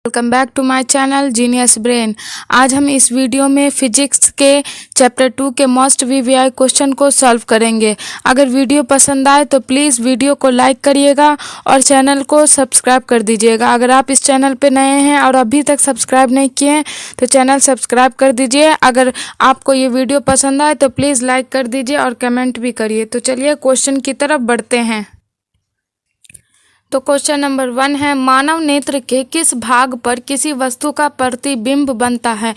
Welcome back to my channel genius brain. आज हम इस वीडियो में फिजिक्स के चैप्टर 2 के मोस्ट वीवीआई क्वेश्चन को सॉल्व करेंगे। अगर वीडियो पसंद आए तो प्लीज़ वीडियो को लाइक करिएगा और चैनल को सब्सक्राइब कर दीजिएगा। अगर आप इस चैनल पे नए हैं और अभी तक सब्सक्राइब नहीं किए हैं तो चैनल सब्सक्राइब कर दीजिए। अगर आपको ये वीडियो पसंद आए तो प्लीज़ लाइक कर दीजिए और कमेंट भी करिए। तो चलिए क्वेश्चन की तरफ बढ़ते हैं। तो क्वेश्चन नंबर 1 है, मानव नेत्र के किस भाग पर किसी वस्तु का प्रतिबिंब बनता है।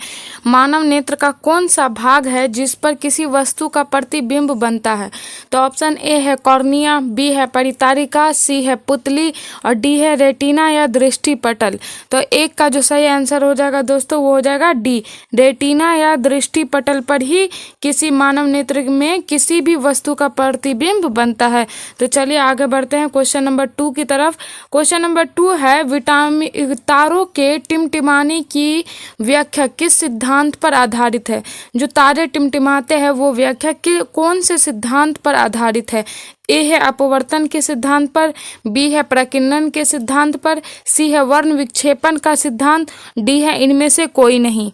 मानव नेत्र का कौन सा भाग है जिस पर किसी वस्तु का प्रतिबिंब बनता है। तो ऑप्शन ए है कॉर्निया, बी है परितारिका, सी है पुतली और डी है रेटिना या दृष्टि पटल। तो एक का जो सही आंसर हो जाएगा दोस्तों वो हो जाएगा डी, रेटिना या दृष्टि पटल पर ही किसी मानव नेत्र में किसी भी वस्तु का प्रतिबिंब बनता है। तो चलिए आगे बढ़ते हैं क्वेश्चन नंबर 2 की तरफ। क्वेश्चन नंबर 2 है, विटामिन तारों के टिमटिमाने की व्याख्या किस सिद्धांत पर आधारित है। जो तारे टिमटिमाते हैं वो व्याख्या के कौन से सिद्धांत पर आधारित है। ए है अपवर्तन के सिद्धांत पर, बी है प्रकीर्णन के सिद्धांत पर, सी है वर्ण विक्षेपण का सिद्धांत, डी है इनमें से कोई नहीं।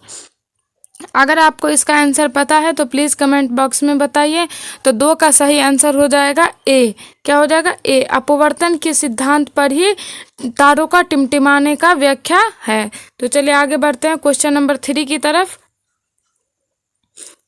अगर आपको इसका आंसर पता है तो प्लीज़ कमेंट बॉक्स में बताइए। तो 2 का सही आंसर हो जाएगा ए। क्या हो जाएगा? ए, अपवर्तन के सिद्धांत पर ही तारों का टिमटिमाने का व्याख्या है। तो चलिए आगे बढ़ते हैं क्वेश्चन नंबर 3 की तरफ।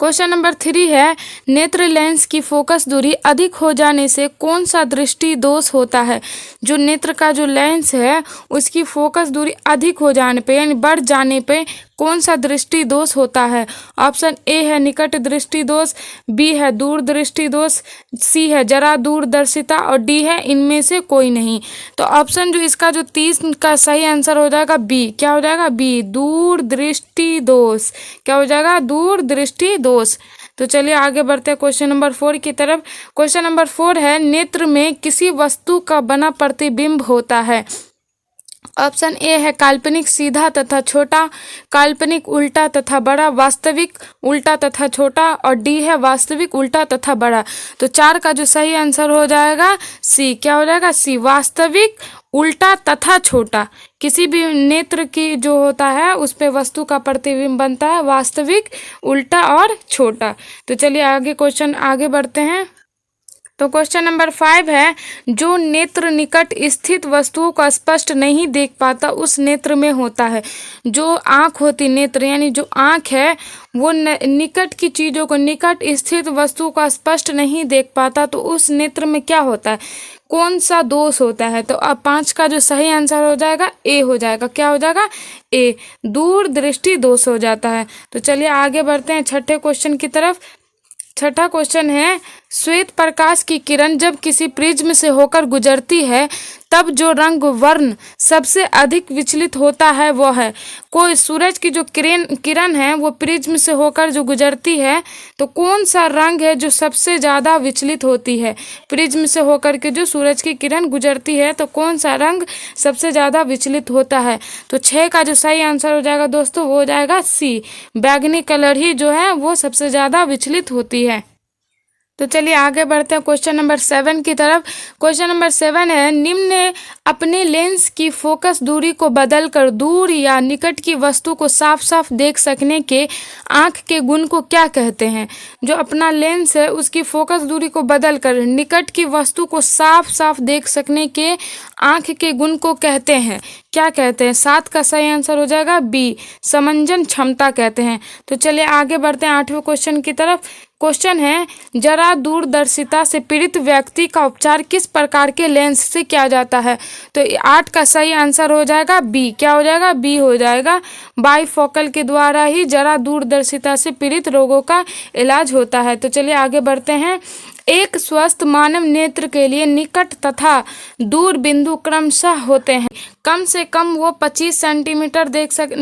क्वेश्चन नंबर 3 है, नेत्र लेंस की फोकस दूरी अधिक हो जाने से कौन सा दृष्टि दोष होता है। जो नेत्र का जो लेंस है उसकी फोकस दूरी अधिक हो जाने पे यानी बढ़ जाने पे कौन सा दृष्टि दोष होता है। ऑप्शन ए है निकट दृष्टि दोष, बी है दूर दृष्टि दोष, सी है जरा दूरदर्शिता और डी है इनमें से कोई नहीं। तो ऑप्शन जो इसका जो 30 का सही आंसर हो जाएगा बी। क्या हो जाएगा? बी, दूर दृष्टि दोष। क्या हो जाएगा? दूर दृष्टि दोष। तो चलिए आगे बढ़ते हैं क्वेश्चन नंबर 4 की तरफ। क्वेश्चन नंबर 4 है, नेत्र में किसी वस्तु का बना प्रतिबिंब होता है। ऑप्शन ए है काल्पनिक सीधा तथा छोटा, काल्पनिक उल्टा तथा बड़ा, वास्तविक उल्टा तथा छोटा और डी है वास्तविक उल्टा तथा बड़ा। तो 4 का जो सही आंसर हो जाएगा सी। क्या हो जाएगा? सी, वास्तविक उल्टा तथा छोटा। किसी भी नेत्र की जो होता है उस पे वस्तु का प्रतिबिंब बनता है वास्तविक, उल्टा और छोटा। तो चलिए आगे क्वेश्चन आगे बढ़ते हैं। तो क्वेश्चन नंबर 5 है, जो नेत्र निकट स्थित वस्तुओं को स्पष्ट नहीं देख पाता उस नेत्र में होता है। जो आँख होती नेत्र यानी जो आँख है वो निकट की चीज़ों को, निकट स्थित वस्तुओं को स्पष्ट नहीं देख पाता तो उस नेत्र में क्या होता है, कौन सा दोष होता है। तो अब 5 का जो सही आंसर हो जाएगा ए हो जाएगा। क्या हो जाएगा? ए, दूर दृष्टि दोष हो जाता है। तो चलिए आगे बढ़ते हैं छठे क्वेश्चन की तरफ। छठा क्वेश्चन है, श्वेत प्रकाश की किरण जब किसी प्रिज्म से होकर गुजरती है तब जो रंग वर्ण सबसे अधिक विचलित होता है वो है। कोई सूरज की जो किरण है वो प्रिज्म से होकर जो गुजरती है तो कौन सा रंग है जो सबसे ज़्यादा विचलित होती है। प्रिज्म से होकर के जो सूरज की किरण गुजरती है तो कौन सा रंग सबसे ज़्यादा विचलित होता है। तो 6 का जो सही आंसर हो जाएगा दोस्तों वो हो जाएगा सी, बैगनी कलर ही जो है वो सबसे ज़्यादा विचलित होती है। तो चलिए आगे बढ़ते हैं क्वेश्चन नंबर 7 की तरफ। क्वेश्चन नंबर 7 है, निम्न अपने लेंस की फोकस दूरी को बदलकर दूर या निकट की वस्तु को साफ साफ देख सकने के आँख के गुण को क्या कहते हैं। जो अपना लेंस है उसकी फोकस दूरी को बदलकर निकट की वस्तु को साफ साफ देख सकने के आँख के गुण को कहते हैं। क्या कहते हैं? 7 का सही आंसर हो जाएगा बी, समंजन क्षमता कहते हैं। तो चलिए आगे बढ़ते हैं 8वें क्वेश्चन की तरफ। क्वेश्चन है, जरा दूरदर्शिता से पीड़ित व्यक्ति का उपचार किस प्रकार के लेंस से किया जाता है। तो 8 का सही आंसर हो जाएगा बी। क्या हो जाएगा? बी हो जाएगा, बाईफोकल के द्वारा ही जरा दूरदर्शिता से पीड़ित रोगों का इलाज होता है। तो चलिए आगे बढ़ते हैं। एक स्वस्थ मानव नेत्र के लिए निकट तथा दूर बिंदु क्रमशः होते हैं। कम से कम वो 25 सेंटीमीटर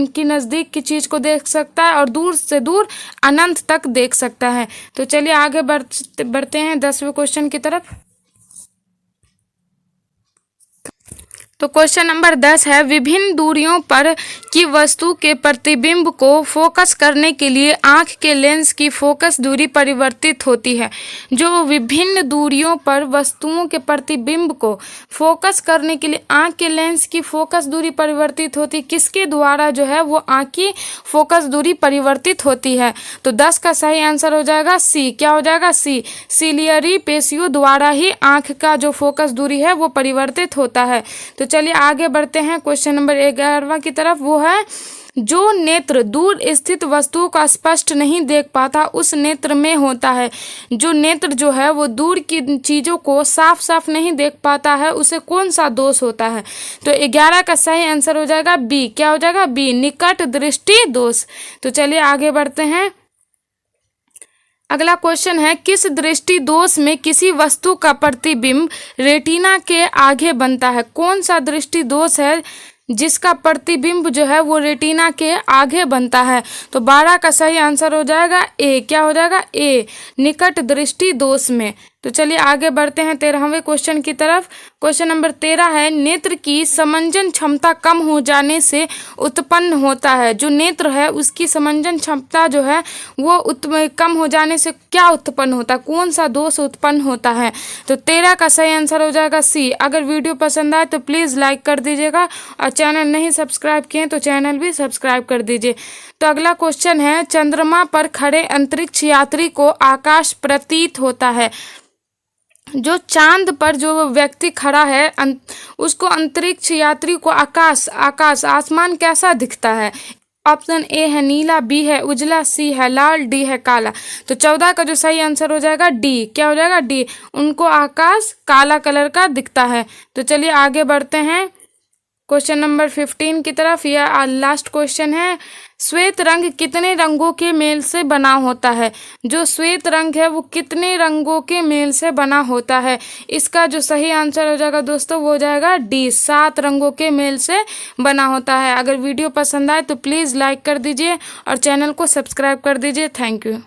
की नज़दीक की चीज़ को देख सकता है और दूर से दूर अनंत तक देख सकता है। तो चलिए आगे बढ़ते हैं 10वें क्वेश्चन की तरफ। तो क्वेश्चन नंबर 10 है, विभिन्न दूरियों पर की वस्तु के प्रतिबिंब को फोकस करने के लिए आंख के लेंस की फोकस दूरी परिवर्तित होती है। जो विभिन्न दूरियों पर वस्तुओं के प्रतिबिंब को फोकस करने के लिए आंख के लेंस की फोकस दूरी परिवर्तित होती, किसके द्वारा जो है वो आंख की फोकस दूरी परिवर्तित होती है? तो 10 का सही आंसर हो जाएगा सी। क्या हो जाएगा? सी। सिलियरी पेशियों द्वारा ही आंख का जो फोकस दूरी है वो परिवर्तित होता है। तो चलिए आगे बढ़ते हैं क्वेश्चन नंबर 11वां की तरफ। वो है, जो नेत्र दूर स्थित वस्तुओं का स्पष्ट नहीं देख पाता उस नेत्र में होता है। जो नेत्र जो है वो दूर की चीज़ों को साफ साफ नहीं देख पाता है, उसे कौन सा दोष होता है? तो 11 का सही आंसर हो जाएगा बी। क्या हो जाएगा? बी, निकट दृष्टि दोष। तो चलिए आगे बढ़ते हैं। अगला क्वेश्चन है, किस दृष्टि दोष में किसी वस्तु का प्रतिबिंब रेटिना के आगे बनता है? कौन सा दृष्टि दोष है जिसका प्रतिबिंब जो है वो रेटिना के आगे बनता है? तो 12 का सही आंसर हो जाएगा ए। क्या हो जाएगा? ए, निकट दृष्टि दोष में। तो चलिए आगे बढ़ते हैं 13वें क्वेश्चन की तरफ। क्वेश्चन नंबर 13 है, नेत्र की समंजन क्षमता कम हो जाने से उत्पन्न होता है। जो नेत्र है उसकी समंजन क्षमता जो है वो कम हो जाने से क्या उत्पन्न होता है? कौन सा दोष उत्पन्न होता है? तो 13 का सही आंसर हो जाएगा सी। अगर वीडियो पसंद आए तो प्लीज़ लाइक कर दीजिएगा और चैनल नहीं सब्सक्राइब किए तो चैनल भी सब्सक्राइब कर दीजिए। तो अगला क्वेश्चन है, चंद्रमा पर खड़े अंतरिक्ष यात्री को आकाश प्रतीत होता है। जो चांद पर जो व्यक्ति खड़ा है उसको अंतरिक्ष यात्री को आसमान कैसा दिखता है? ऑप्शन ए है नीला, बी है उजला, सी है लाल, डी है काला। तो 14 का जो सही आंसर हो जाएगा डी। क्या हो जाएगा? डी, उनको आकाश काला कलर का दिखता है। तो चलिए आगे बढ़ते हैं क्वेश्चन नंबर 15 की तरफ। यह लास्ट क्वेश्चन है, श्वेत रंग कितने रंगों के मेल से बना होता है? जो श्वेत रंग है वो कितने रंगों के मेल से बना होता है? इसका जो सही आंसर हो जाएगा दोस्तों वो हो जाएगा डी, 7 रंगों के मेल से बना होता है। अगर वीडियो पसंद आए तो प्लीज़ लाइक कर दीजिए और चैनल को सब्सक्राइब कर दीजिए। Thank you.